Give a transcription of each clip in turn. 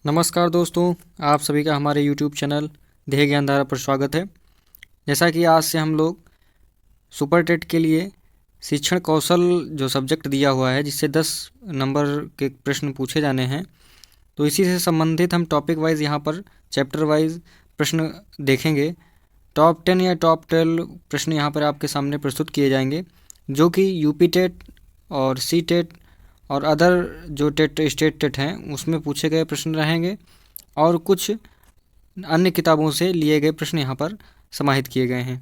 नमस्कार दोस्तों, आप सभी का हमारे YouTube चैनल ध्येय ज्ञानधारा पर स्वागत है। जैसा कि आज से हम लोग सुपर टेट के लिए शिक्षण कौशल जो सब्जेक्ट दिया हुआ है, जिससे 10 नंबर के प्रश्न पूछे जाने हैं, तो इसी से संबंधित हम टॉपिक वाइज यहाँ पर चैप्टर वाइज प्रश्न देखेंगे। टॉप 10 या टॉप 12 प्रश्न यहाँ पर आपके सामने प्रस्तुत किए जाएंगे, जो कि यूपी टेट और सी टेट और अदर जो टेट स्टेट टेट हैं उसमें पूछे गए प्रश्न रहेंगे, और कुछ अन्य किताबों से लिए गए प्रश्न यहाँ पर समाहित किए गए हैं।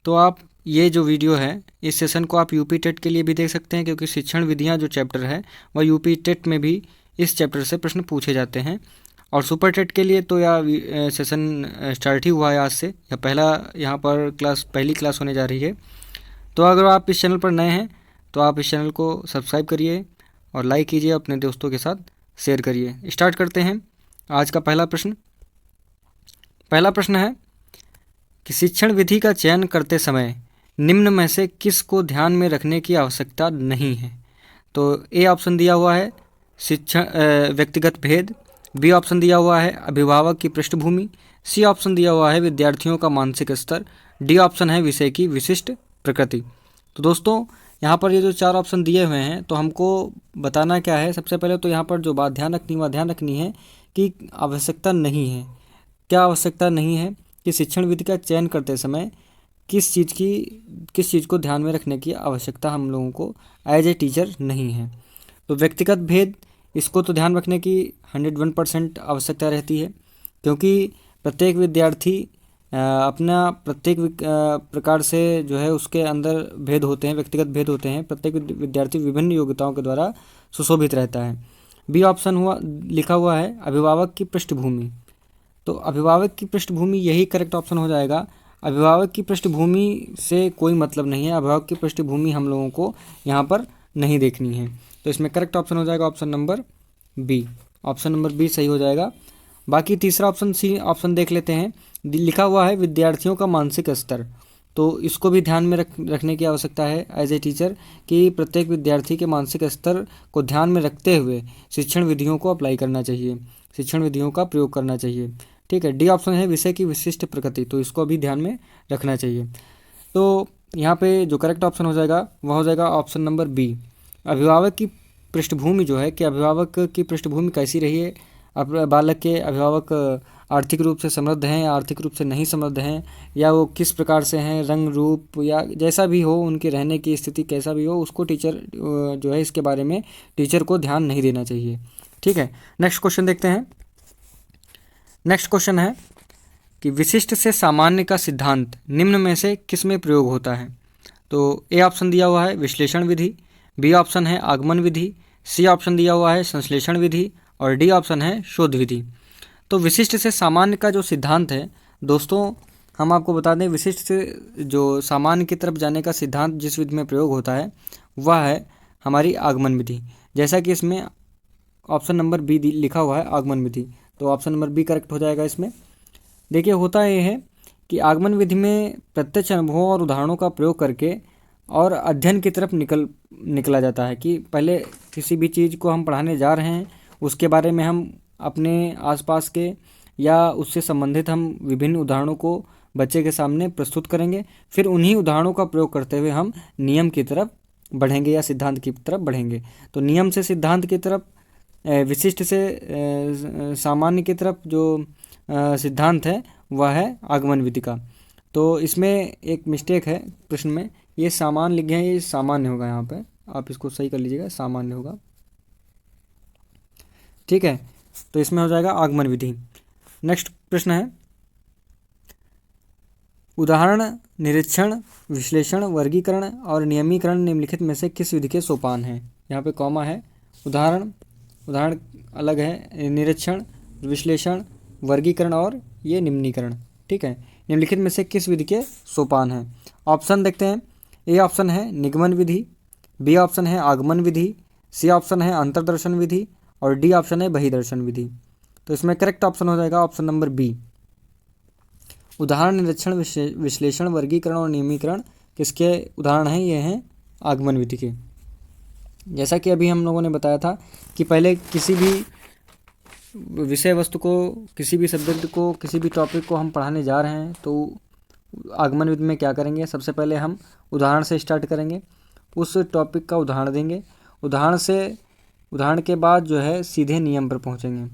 तो आप ये जो वीडियो है, इस सेशन को आप यूपी टेट के लिए भी देख सकते हैं, क्योंकि शिक्षण विधियाँ जो चैप्टर है वह यूपी टेट में भी इस चैप्टर से प्रश्न पूछे जाते हैं। और सुपर टेट के लिए तो यह सेशन स्टार्ट ही हुआ है आज से, या पहला यहाँ पर पहली क्लास होने जा रही है। तो अगर आप इस चैनल पर नए हैं तो आप इस चैनल को सब्सक्राइब करिए और लाइक कीजिए, अपने दोस्तों के साथ शेयर करिए। स्टार्ट करते हैं आज का पहला प्रश्न। पहला प्रश्न है कि शिक्षण विधि का चयन करते समय निम्न में से किस को ध्यान में रखने की आवश्यकता नहीं है। तो ए ऑप्शन दिया हुआ है शिक्षण व्यक्तिगत भेद, बी ऑप्शन दिया हुआ है अभिभावक की पृष्ठभूमि, सी ऑप्शन दिया हुआ है विद्यार्थियों का मानसिक स्तर, डी ऑप्शन है विषय की विशिष्ट प्रकृति। तो दोस्तों, यहाँ पर ये जो 4 ऑप्शन दिए हुए हैं, तो हमको बताना क्या है। सबसे पहले तो यहाँ पर जो बात ध्यान रखनी है कि आवश्यकता नहीं है। क्या आवश्यकता नहीं है कि शिक्षण विधि का चयन करते समय किस चीज़ को ध्यान में रखने की आवश्यकता हम लोगों को एज ए टीचर नहीं है। तो व्यक्तिगत भेद, इसको तो ध्यान रखने की 101% आवश्यकता रहती है, क्योंकि प्रत्येक विद्यार्थी अपना प्रत्येक प्रकार से जो है उसके अंदर भेद होते हैं, व्यक्तिगत भेद होते हैं। प्रत्येक विद्यार्थी विभिन्न योग्यताओं के द्वारा सुशोभित रहता है। बी ऑप्शन लिखा हुआ है अभिभावक की पृष्ठभूमि। तो अभिभावक की पृष्ठभूमि यही करेक्ट ऑप्शन हो जाएगा। अभिभावक की पृष्ठभूमि से कोई मतलब नहीं है, अभिभावक की पृष्ठभूमि हम लोगों को यहाँ पर नहीं देखनी है। तो इसमें करेक्ट ऑप्शन हो जाएगा option number B. Option number B सही हो जाएगा। बाकी तीसरा ऑप्शन सी ऑप्शन देख लेते हैं। लिखा हुआ है विद्यार्थियों का मानसिक स्तर। तो इसको भी ध्यान में रखने की आवश्यकता है एज ए टीचर, कि प्रत्येक विद्यार्थी के मानसिक स्तर को ध्यान में रखते हुए शिक्षण विधियों को अप्लाई करना चाहिए, शिक्षण विधियों का प्रयोग करना चाहिए। ठीक है। डी ऑप्शन है विषय की विशिष्ट प्रकृति। तो इसको भी ध्यान में रखना चाहिए। तो यहाँ पे जो करेक्ट ऑप्शन हो जाएगा वह हो जाएगा ऑप्शन नंबर बी। अभिभावक की पृष्ठभूमि जो है कि अभिभावक की पृष्ठभूमि कैसी रही है, अब बालक के अभिभावक आर्थिक रूप से समृद्ध हैं या आर्थिक रूप से नहीं समृद्ध हैं, या वो किस प्रकार से हैं, रंग रूप या जैसा भी हो, उनके रहने की स्थिति कैसा भी हो, उसको टीचर जो है इसके बारे में टीचर को ध्यान नहीं देना चाहिए। ठीक है। नेक्स्ट क्वेश्चन देखते हैं। नेक्स्ट क्वेश्चन है कि विशिष्ट से सामान्य का सिद्धांत निम्न में से किस में प्रयोग होता है। तो ए ऑप्शन दिया हुआ है विश्लेषण विधि, बी ऑप्शन है आगमन विधि, सी ऑप्शन दिया हुआ है संश्लेषण विधि, और डी ऑप्शन है शोध विधि। तो विशिष्ट से सामान्य का जो सिद्धांत है दोस्तों, हम आपको बता दें, विशिष्ट से जो सामान्य की तरफ जाने का सिद्धांत जिस विधि में प्रयोग होता है वह है हमारी आगमन विधि। जैसा कि इसमें ऑप्शन नंबर बी लिखा हुआ है आगमन विधि, तो ऑप्शन नंबर बी करेक्ट हो जाएगा इसमें। देखिए, होता यह है कि आगमन विधि में प्रत्यक्ष अनुभवों और उदाहरणों का प्रयोग करके और अध्ययन की तरफ निकला जाता है, कि पहले किसी भी चीज़ को हम पढ़ाने जा रहे हैं उसके बारे में हम अपने आसपास के या उससे संबंधित हम विभिन्न उदाहरणों को बच्चे के सामने प्रस्तुत करेंगे। फिर उन्हीं उदाहरणों का प्रयोग करते हुए हम नियम की तरफ बढ़ेंगे या सिद्धांत की तरफ बढ़ेंगे। तो नियम से सिद्धांत की तरफ, विशिष्ट से सामान्य की तरफ जो सिद्धांत है वह है आगमन विधि का। तो इसमें एक मिस्टेक है प्रश्न में, ये सामान्य लिखे हैं, ये सामान्य होगा, यहाँ पे आप इसको सही कर लीजिएगा, सामान्य होगा। ठीक है। तो इसमें हो जाएगा आगमन विधि। नेक्स्ट प्रश्न है उदाहरण, निरीक्षण, विश्लेषण, वर्गीकरण और नियमीकरण निम्नलिखित में से किस विधि के सोपान हैं। यहाँ पे कॉमा है। उदाहरण अलग है, निरीक्षण, विश्लेषण, वर्गीकरण और ये निम्नीकरण। ठीक है। निम्नलिखित में से किस विधि के सोपान हैं। ऑप्शन देखते हैं। ए ऑप्शन है निगमन विधि, बी ऑप्शन है आगमन विधि, सी ऑप्शन है अंतर्दर्शन विधि, और डी ऑप्शन है बहिदर्शन विधि। तो इसमें करेक्ट ऑप्शन हो जाएगा ऑप्शन नंबर बी। उदाहरण, निरीक्षण, विश्लेषण, वर्गीकरण और नियमीकरण किसके उदाहरण हैं, ये हैं आगमन विधि के। जैसा कि अभी हम लोगों ने बताया था कि पहले किसी भी विषय वस्तु को, किसी भी सब्जेक्ट को, किसी भी टॉपिक को हम पढ़ाने जा रहे हैं तो आगमन विधि में क्या करेंगे, सबसे पहले हम उदाहरण से स्टार्ट करेंगे, उस टॉपिक का उदाहरण देंगे, उदाहरण के बाद जो है सीधे नियम पर पहुंचेंगे।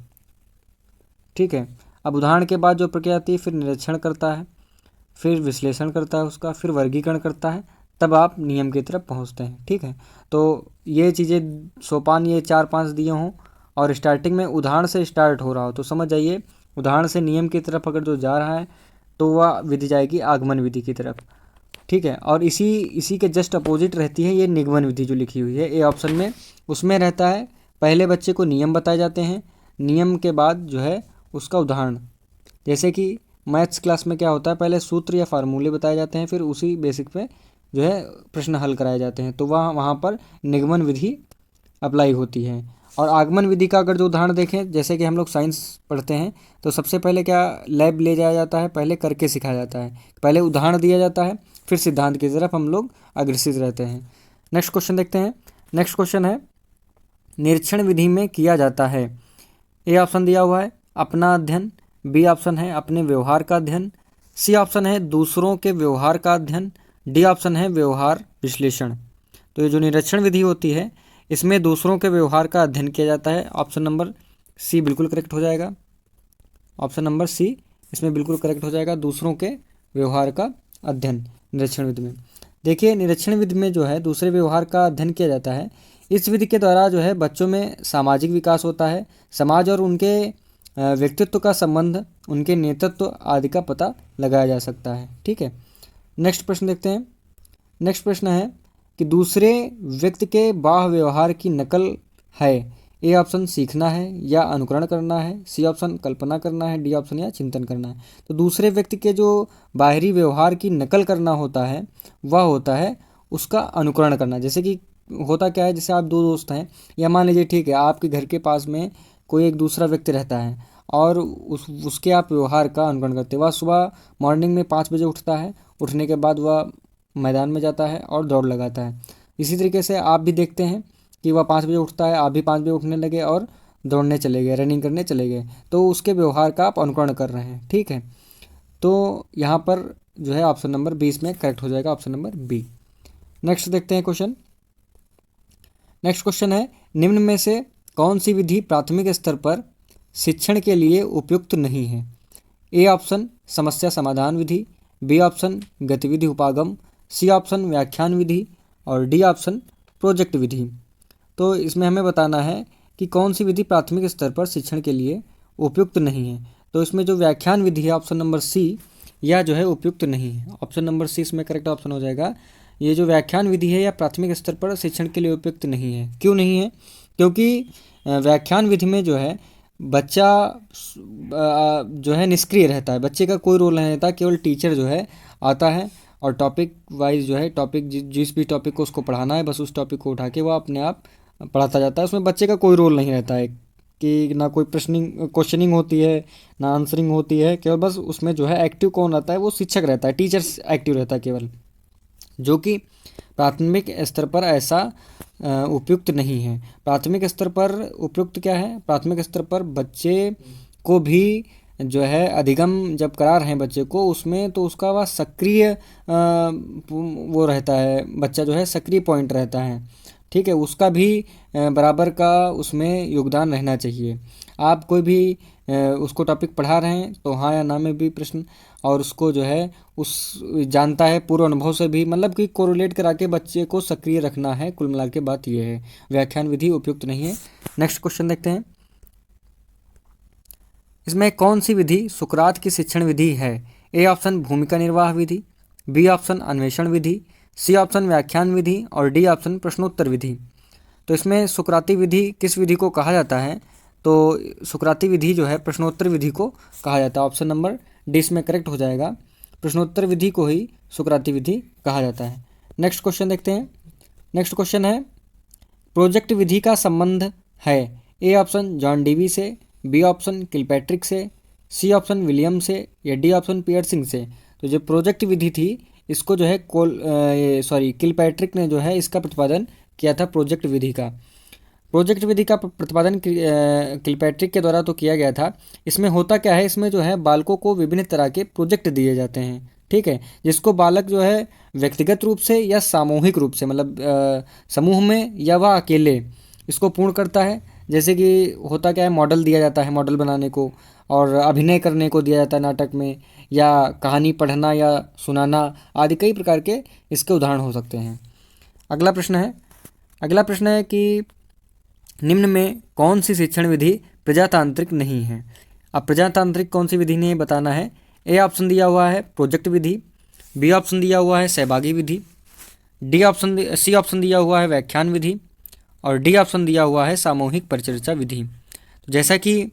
ठीक है। अब उदाहरण के बाद जो प्रक्रिया आती है, फिर निरीक्षण करता है, फिर विश्लेषण करता है उसका, फिर वर्गीकरण करता है, तब आप नियम की तरफ पहुंचते हैं। ठीक है। तो ये चीज़ें सोपान ये 4-5 दिए हों और स्टार्टिंग में उदाहरण से स्टार्ट हो रहा हो तो समझ जाइए उदाहरण से नियम की तरफ अगर जो जा रहा है तो वह विधि जाएगी आगमन विधि की तरफ। ठीक है। और इसी के जस्ट अपोजिट रहती है ये निगमन विधि जो लिखी हुई है ए ऑप्शन में, उसमें रहता है पहले बच्चे को नियम बताए जाते हैं, नियम के बाद जो है उसका उदाहरण। जैसे कि मैथ्स क्लास में क्या होता है, पहले सूत्र या फार्मूले बताए जाते हैं, फिर उसी बेसिक पे जो है प्रश्न हल कराए जाते हैं, तो वहाँ पर निगमन विधि अप्लाई होती है। और आगमन विधि का अगर जो उदाहरण देखें, जैसे कि हम लोग साइंस पढ़ते हैं तो सबसे पहले क्या लैब ले जाया जाता है, पहले करके सिखाया जाता है, पहले उदाहरण दिया जाता है, फिर सिद्धांत की तरफ हम लोग अग्रसित रहते हैं। नेक्स्ट क्वेश्चन देखते हैं। नेक्स्ट क्वेश्चन है निरीक्षण विधि में किया जाता है। ए ऑप्शन दिया हुआ है अपना अध्ययन, बी ऑप्शन है अपने व्यवहार का अध्ययन, सी ऑप्शन है दूसरों के व्यवहार का अध्ययन, डी ऑप्शन है व्यवहार विश्लेषण। तो ये जो निरीक्षण विधि होती है इसमें दूसरों के व्यवहार का अध्ययन किया जाता है। ऑप्शन नंबर सी बिल्कुल करेक्ट हो जाएगा। ऑप्शन नंबर सी इसमें बिल्कुल करेक्ट हो जाएगा, दूसरों के व्यवहार का अध्ययन निरीक्षण विधि में। देखिए निरीक्षण विधि में जो है दूसरे व्यवहार का अध्ययन किया जाता है। इस विधि के द्वारा जो है बच्चों में सामाजिक विकास होता है, समाज और उनके व्यक्तित्व का संबंध, उनके नेतृत्व आदि का पता लगाया जा सकता है। ठीक है। नेक्स्ट प्रश्न देखते हैं। नेक्स्ट प्रश्न है कि दूसरे व्यक्ति के बाह्य व्यवहार की नकल है। ए ऑप्शन सीखना है या अनुकरण करना है, सी ऑप्शन कल्पना करना है, डी ऑप्शन या चिंतन करना है। तो दूसरे व्यक्ति के जो बाहरी व्यवहार की नकल करना होता है वह होता है उसका अनुकरण करना। जैसे कि होता क्या है, जैसे आप दो दोस्त हैं या मान लीजिए ठीक है आपके घर के पास में कोई एक दूसरा व्यक्ति रहता है और उसके आप व्यवहार का अनुकरण करते हैं। वह सुबह मॉर्निंग में 5 बजे उठता है, उठने के बाद वह मैदान में जाता है और दौड़ लगाता है। इसी तरीके से आप भी देखते हैं कि वह 5 बजे उठता है, आप भी 5 बजे उठने लगे और दौड़ने चले गए, रनिंग करने चले गए, तो उसके व्यवहार का आप अनुकरण कर रहे हैं। ठीक है। तो यहाँ पर जो है ऑप्शन नंबर 20 में करेक्ट हो जाएगा, ऑप्शन नंबर बी। नेक्स्ट देखते हैं क्वेश्चन। नेक्स्ट क्वेश्चन है निम्न में से कौन सी विधि प्राथमिक स्तर पर शिक्षण के लिए उपयुक्त नहीं है। ए ऑप्शन समस्या समाधान विधि, बी ऑप्शन गतिविधि उपागम, सी ऑप्शन व्याख्यान विधि और डी ऑप्शन प्रोजेक्ट विधि। तो इसमें हमें बताना है कि कौन सी विधि प्राथमिक स्तर पर शिक्षण के लिए उपयुक्त नहीं है। तो इसमें जो व्याख्यान विधि है ऑप्शन नंबर सी, यह जो है उपयुक्त नहीं है। ऑप्शन नंबर सी इसमें करेक्ट ऑप्शन हो जाएगा। ये जो व्याख्यान विधि है यह प्राथमिक स्तर पर शिक्षण के लिए उपयुक्त नहीं है। क्यों नहीं है? क्योंकि व्याख्यान विधि में जो है बच्चा जो है निष्क्रिय रहता है, बच्चे का कोई रोल नहीं रहता, केवल टीचर जो है आता है और टॉपिक वाइज जो है टॉपिक जिस भी टॉपिक को उसको पढ़ाना है बस उस टॉपिक को उठा के वह अपने आप पढ़ाता जाता है। उसमें बच्चे का कोई रोल नहीं रहता है कि ना कोई क्वेश्चनिंग होती है ना आंसरिंग होती है, केवल बस उसमें जो है एक्टिव कौन रहता है, वो शिक्षक रहता है, टीचर्स एक्टिव रहता है केवल, जो कि प्राथमिक स्तर पर ऐसा उपयुक्त नहीं है। प्राथमिक स्तर पर उपयुक्त क्या है? प्राथमिक स्तर पर बच्चे को भी जो है अधिगम जब करा रहे हैं बच्चे को उसमें, तो उसका वह सक्रिय वो रहता है, बच्चा जो है सक्रिय पॉइंट रहता है। ठीक है, उसका भी बराबर का उसमें योगदान रहना चाहिए। आप कोई भी उसको टॉपिक पढ़ा रहे हैं तो हाँ या ना में भी प्रश्न, और उसको जो है उस जानता है पूर्व अनुभव से भी, मतलब कि कोरिलेट करा के बच्चे को सक्रिय रखना है। कुल मिला के बात यह है, व्याख्यान विधि उपयुक्त नहीं है। नेक्स्ट क्वेश्चन देखते हैं। इसमें कौन सी विधि सुकरात की शिक्षण विधि है? ए ऑप्शन भूमिका निर्वाह विधि, बी ऑप्शन अन्वेषण विधि, सी ऑप्शन व्याख्यान विधि और डी ऑप्शन प्रश्नोत्तर विधि। तो इसमें सुकराती विधि किस विधि को कहा जाता है? तो सुकराती विधि जो है प्रश्नोत्तर विधि को कहा जाता है। ऑप्शन नंबर डी इसमें करेक्ट हो जाएगा, प्रश्नोत्तर विधि को ही सुकराती विधि कहा जाता है। नेक्स्ट क्वेश्चन देखते हैं। नेक्स्ट क्वेश्चन है प्रोजेक्ट विधि का संबंध है। ए ऑप्शन जॉन डीवी से, बी ऑप्शन किलपैट्रिक से, सी ऑप्शन विलियम से या डी ऑप्शन पियर्सिंग से। तो जो प्रोजेक्ट विधि थी इसको जो है किलपैट्रिक ने जो है इसका प्रतिपादन किया था प्रोजेक्ट विधि का। प्रोजेक्ट विधि का प्रतिपादन किलपैट्रिक के द्वारा तो किया गया था। इसमें होता क्या है, इसमें जो है बालकों को विभिन्न तरह के प्रोजेक्ट दिए जाते हैं, ठीक है, जिसको बालक जो है व्यक्तिगत रूप से या सामूहिक रूप से, मतलब समूह में या वह अकेले इसको पूर्ण करता है। जैसे कि होता क्या है, मॉडल दिया जाता है, मॉडल बनाने को, और अभिनय करने को दिया जाता है नाटक में, या कहानी पढ़ना या सुनाना आदि कई प्रकार के इसके उदाहरण हो सकते हैं। अगला प्रश्न है कि निम्न में कौन सी शिक्षण विधि प्रजातांत्रिक नहीं है। अब प्रजातांत्रिक कौन सी विधि नहीं बताना है। ए ऑप्शन दिया हुआ है प्रोजेक्ट विधि, बी ऑप्शन दिया हुआ है सहभागी विधि, सी ऑप्शन दिया हुआ है व्याख्यान विधि, और डी ऑप्शन दिया हुआ है सामूहिक परिचर्चा विधि। तो जैसा कि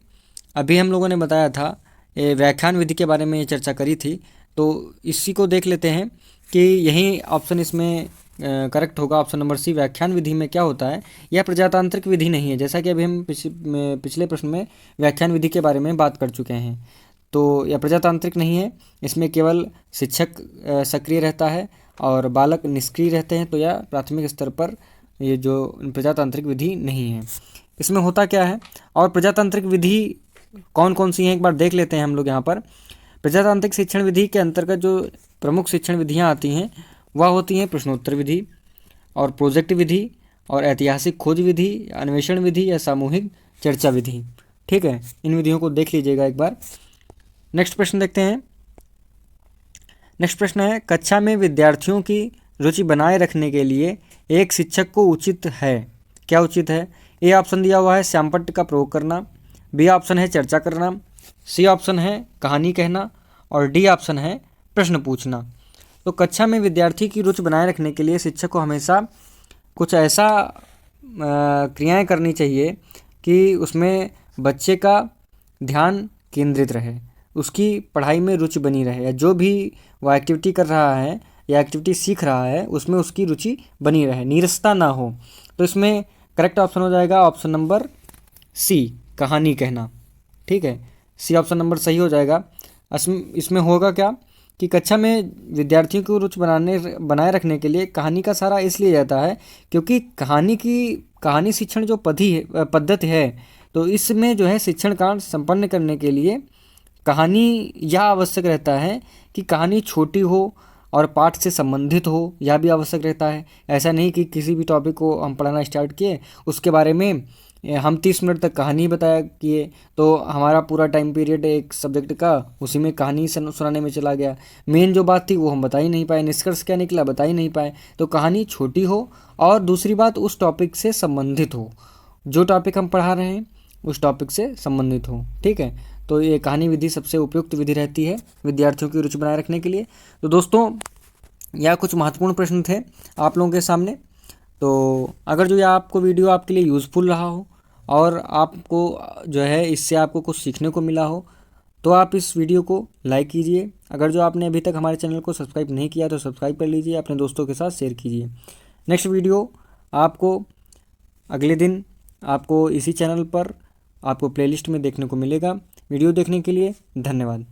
अभी हम लोगों ने बताया था, व्याख्यान विधि के बारे में चर्चा करी थी, तो इसी को देख लेते हैं कि यही ऑप्शन इसमें करेक्ट होगा। ऑप्शन नंबर सी, व्याख्यान विधि में क्या होता है, यह प्रजातांत्रिक विधि नहीं है। जैसा कि अभी हम पिछले प्रश्न में व्याख्यान विधि के बारे में बात कर चुके हैं, तो यह प्रजातांत्रिक नहीं है। इसमें केवल शिक्षक सक्रिय रहता है और बालक निष्क्रिय रहते हैं, तो यह प्राथमिक स्तर पर ये जो प्रजातांत्रिक विधि नहीं है। इसमें होता क्या है और प्रजातांत्रिक विधि कौन कौन सी हैं एक बार देख लेते हैं हम लोग यहाँ पर। प्रजातांत्रिक शिक्षण विधि के अंतर्गत जो प्रमुख शिक्षण विधियाँ आती हैं वह होती हैं प्रश्नोत्तर विधि और प्रोजेक्ट विधि और ऐतिहासिक खोज विधि, अन्वेषण विधि या सामूहिक चर्चा विधि, ठीक है। इन विधियों को देख लीजिएगा एक बार। नेक्स्ट प्रश्न देखते हैं। नेक्स्ट प्रश्न है, कक्षा में विद्यार्थियों की रुचि बनाए रखने के लिए एक शिक्षक को उचित है, क्या उचित है। ए ऑप्शन दिया हुआ है श्यामपट्ट का प्रयोग करना, बी ऑप्शन है चर्चा करना, सी ऑप्शन है कहानी कहना, और डी ऑप्शन है प्रश्न पूछना। तो कक्षा में विद्यार्थी की रुचि बनाए रखने के लिए शिक्षक को हमेशा कुछ ऐसा क्रियाएं करनी चाहिए कि उसमें बच्चे का ध्यान केंद्रित रहे, उसकी पढ़ाई में रुचि बनी रहे, या जो भी वह एक्टिविटी कर रहा है या एक्टिविटी सीख रहा है उसमें उसकी रुचि बनी रहे, नीरसता ना हो। तो इसमें करेक्ट ऑप्शन हो जाएगा ऑप्शन नंबर सी, कहानी कहना, ठीक है। सी ऑप्शन नंबर सही हो जाएगा। इसमें होगा क्या कि कक्षा में विद्यार्थियों को रुचि बनाए रखने के लिए कहानी का सहारा इसलिए जाता है क्योंकि कहानी शिक्षण जो पद्धति है, तो इसमें जो है शिक्षण कार्य संपन्न करने के लिए कहानी यह आवश्यक रहता है कि कहानी छोटी हो और पाठ से संबंधित हो, यह भी आवश्यक रहता है। ऐसा नहीं कि किसी भी टॉपिक को हम पढ़ाना स्टार्ट किए, उसके बारे में हम 30 मिनट तक कहानी बताया किए, तो हमारा पूरा टाइम पीरियड एक सब्जेक्ट का उसी में कहानी सुनाने में चला गया। मेन जो बात थी वो हम बता ही नहीं पाए, निष्कर्ष क्या निकला बता ही नहीं पाए। तो कहानी छोटी हो और दूसरी बात उस टॉपिक से संबंधित हो, जो टॉपिक हम पढ़ा रहे हैं उस टॉपिक से संबंधित हो, ठीक है। तो ये कहानी विधि सबसे उपयुक्त विधि रहती है विद्यार्थियों की रुचि बनाए रखने के लिए। तो दोस्तों, यह कुछ महत्वपूर्ण प्रश्न थे आप लोगों के सामने। तो अगर जो यह आपको वीडियो आपके लिए यूज़फुल रहा हो और आपको जो है इससे आपको कुछ सीखने को मिला हो, तो आप इस वीडियो को लाइक कीजिए। अगर जो आपने अभी तक हमारे चैनल को सब्सक्राइब नहीं किया तो सब्सक्राइब कर लीजिए, अपने दोस्तों के साथ शेयर कीजिए। नेक्स्ट वीडियो आपको अगले दिन आपको इसी चैनल पर आपको प्लेलिस्ट में देखने को मिलेगा। वीडियो देखने के लिए धन्यवाद।